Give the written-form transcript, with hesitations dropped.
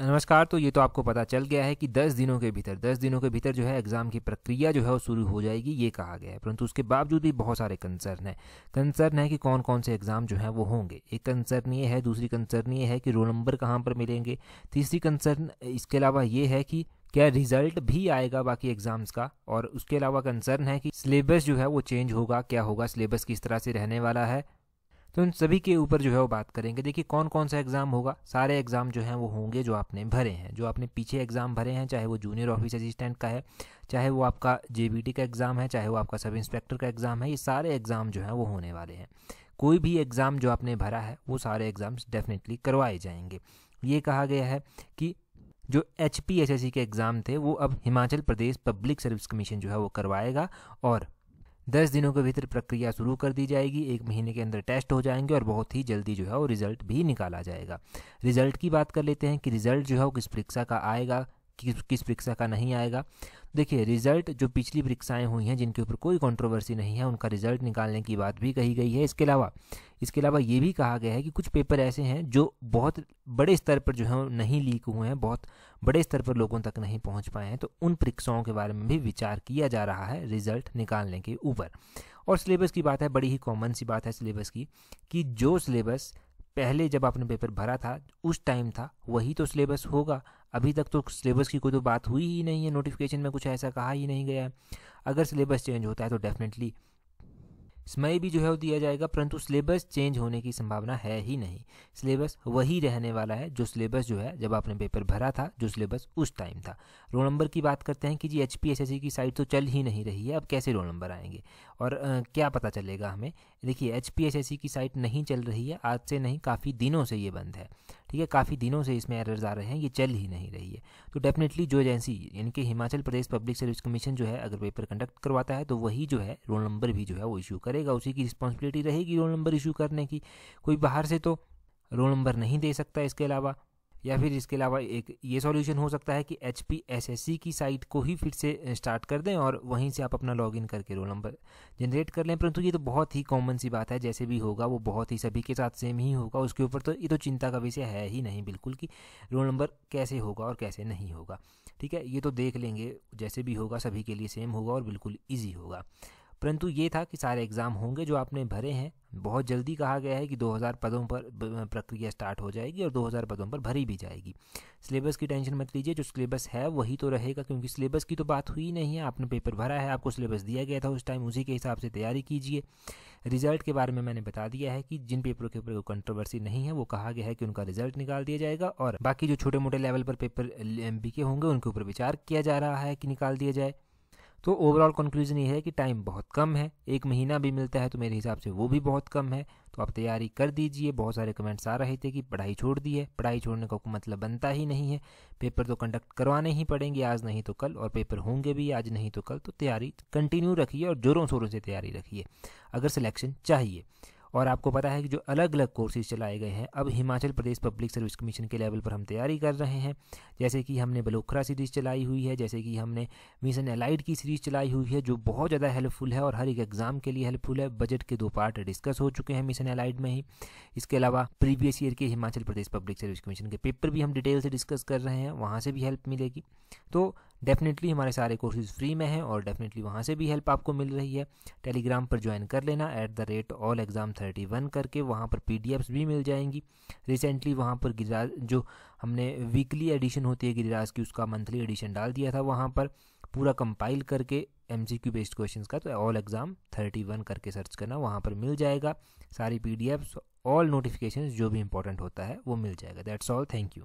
नमस्कार। तो ये तो आपको पता चल गया है कि 10 दिनों के भीतर जो है एग्ज़ाम की प्रक्रिया जो है वो शुरू हो जाएगी, ये कहा गया है। परंतु उसके बावजूद भी बहुत सारे कंसर्न है कि कौन कौन से एग्ज़ाम जो हैं वो होंगे। एक कंसर्न ये है, दूसरी कंसर्न ये है कि रोल नंबर कहाँ पर मिलेंगे, तीसरी कंसर्न इसके अलावा ये है कि क्या रिजल्ट भी आएगा बाकी एग्ज़ाम्स का, और उसके अलावा कंसर्न है कि सिलेबस जो है वो चेंज होगा, क्या होगा, सिलेबस किस तरह से रहने वाला है। तो इन सभी के ऊपर जो है वो बात करेंगे। देखिए कौन कौन सा एग्ज़ाम होगा। सारे एग्ज़ाम जो हैं वो होंगे जो आपने भरे हैं, जो आपने पीछे एग्ज़ाम भरे हैं, चाहे वो जूनियर ऑफिस असिस्टेंट का है, चाहे वो आपका जेबीटी का एग्ज़ाम है, चाहे वो आपका सब इंस्पेक्टर का एग्ज़ाम है। ये सारे एग्ज़ाम जो हैं वो होने वाले हैं। कोई भी एग्ज़ाम जो आपने भरा है वो सारे एग्ज़ाम्स डेफिनेटली करवाए जाएंगे। ये कहा गया है कि जो HPSSC के एग्ज़ाम थे वो अब Himachal Pradesh public service commission जो है वो करवाएगा, और 10 दिनों के भीतर प्रक्रिया शुरू कर दी जाएगी। 1 महीने के अंदर टेस्ट हो जाएंगे और बहुत ही जल्दी जो है वो रिज़ल्ट भी निकाला जाएगा। रिज़ल्ट की बात कर लेते हैं कि रिज़ल्ट जो है वो किस परीक्षा का आएगा, किस परीक्षा का नहीं आएगा। देखिए रिज़ल्ट जो पिछली परीक्षाएं हुई हैं जिनके ऊपर कोई कंट्रोवर्सी नहीं है, उनका रिज़ल्ट निकालने की बात भी कही गई है। इसके अलावा ये भी कहा गया है कि कुछ पेपर ऐसे हैं जो बहुत बड़े स्तर पर जो है नहीं लीक हुए हैं, बहुत बड़े स्तर पर लोगों तक नहीं पहुंच पाए हैं, तो उन परीक्षाओं के बारे में भी विचार किया जा रहा है रिज़ल्ट निकालने के ऊपर। और सिलेबस की बात है, बड़ी ही कॉमन सी बात है सिलेबस की, कि जो सिलेबस पहले जब आपने पेपर भरा था उस टाइम था वही तो सिलेबस होगा। अभी तक तो सिलेबस की कोई तो बात हुई ही नहीं है, नोटिफिकेशन में कुछ ऐसा कहा ही नहीं गया है। अगर सिलेबस चेंज होता है तो डेफिनेटली समय भी जो है वो दिया जाएगा, परंतु सिलेबस चेंज होने की संभावना है ही नहीं। सिलेबस वही रहने वाला है जो सिलेबस जो है जब आपने पेपर भरा था, जो सिलेबस उस टाइम था। रोल नंबर की बात करते हैं कि जी HPSSC की साइट तो चल ही नहीं रही है, अब कैसे रोल नंबर आएंगे और क्या पता चलेगा हमें। देखिए HPSSC की साइट नहीं चल रही है, आज से नहीं, काफ़ी दिनों से ये बंद है। ठीक है, काफ़ी दिनों से इसमें एरर्स आ रहे हैं, ये चल ही नहीं रही है। तो डेफिनेटली जो एजेंसी यानी कि Himachal Pradesh public service commission जो है अगर पेपर कंडक्ट करवाता है तो वही जो है रोल नंबर भी जो है वो इशू करेगा, उसी की रिस्पॉन्सिबिलिटी रहेगी रोल नंबर इशू करने की। कोई बाहर से तो रोल नंबर नहीं दे सकता इसके अलावा। या फिर इसके अलावा एक ये सॉल्यूशन हो सकता है कि HPSSC की साइट को ही फिर से स्टार्ट कर दें और वहीं से आप अपना लॉगिन करके रोल नंबर जनरेट कर लें। परंतु ये तो बहुत ही कॉमन सी बात है, जैसे भी होगा वो बहुत ही सभी के साथ सेम ही होगा। उसके ऊपर तो ये तो चिंता का विषय है ही नहीं बिल्कुल कि रोल नंबर कैसे होगा और कैसे नहीं होगा। ठीक है, ये तो देख लेंगे, जैसे भी होगा सभी के लिए सेम होगा और बिल्कुल ईजी होगा। परंतु ये था कि सारे एग्ज़ाम होंगे जो आपने भरे हैं। बहुत जल्दी कहा गया है कि 2000 पदों पर प्रक्रिया स्टार्ट हो जाएगी और 2000 पदों पर भरी भी जाएगी। सिलेबस की टेंशन मत लीजिए, जो सिलेबस है वही तो रहेगा, क्योंकि सिलेबस की तो बात हुई नहीं है। आपने पेपर भरा है, आपको सिलेबस दिया गया था उस टाइम, उसी के हिसाब से तैयारी कीजिए। रिजल्ट के बारे में मैंने बता दिया है कि जिन पेपरों के ऊपर कंट्रोवर्सी नहीं है वो कहा गया है कि उनका रिजल्ट निकाल दिया जाएगा, और बाकी जो छोटे मोटे लेवल पर पेपर MBK होंगे उनके ऊपर विचार किया जा रहा है कि निकाल दिया जाए। तो ओवरऑल कंक्लूजन ये है कि टाइम बहुत कम है, 1 महीना भी मिलता है तो मेरे हिसाब से वो भी बहुत कम है। तो आप तैयारी कर दीजिए। बहुत सारे कमेंट्स आ रहे थे कि पढ़ाई छोड़ दी है, पढ़ाई छोड़ने का मतलब बनता ही नहीं है। पेपर तो कंडक्ट करवाने ही पड़ेंगे, आज नहीं तो कल, और पेपर होंगे भी आज नहीं तो कल। तो तैयारी कंटिन्यू रखिए और ज़ोरों शोरों से तैयारी रखिए अगर सिलेक्शन चाहिए। और आपको पता है कि जो अलग अलग कोर्सेज चलाए गए हैं अब Himachal Pradesh public service commission के लेवल पर हम तैयारी कर रहे हैं। जैसे कि हमने बलोखरा सीरीज़ चलाई हुई है, जैसे कि हमने मिशन एलाइड की सीरीज़ चलाई हुई है जो बहुत ज़्यादा हेल्पफुल है और हर एक एग्ज़ाम के लिए हेल्पफुल है। बजट के 2 पार्ट डिस्कस हो चुके हैं मिशन एलाइड में ही। इसके अलावा प्रीवियस ईयर के Himachal Pradesh public service commission के पेपर भी हम डिटेल से डिस्कस कर रहे हैं, वहाँ से भी हेल्प मिलेगी। तो डेफिनेटली हमारे सारे कोर्सेज फ्री में हैं और डेफिनेटली वहाँ से भी हेल्प आपको मिल रही है। टेलीग्राम पर ज्वाइन कर लेना @allexam31 करके, वहाँ पर PDFs भी मिल जाएंगी। रिसेंटली वहाँ पर गिरिराज जो हमने वीकली एडिशन होती है गिरिराज की, उसका मंथली एडिशन डाल दिया था वहाँ पर पूरा कंपाइल करके MCQ बेस्ड क्वेश्चंस का। तो allexam31 करके सर्च करना, वहाँ पर मिल जाएगा सारी PDFs, ऑल नोटिफिकेशंस जो भी इंपॉर्टेंट होता है वो मिल जाएगा। That's all, thank you.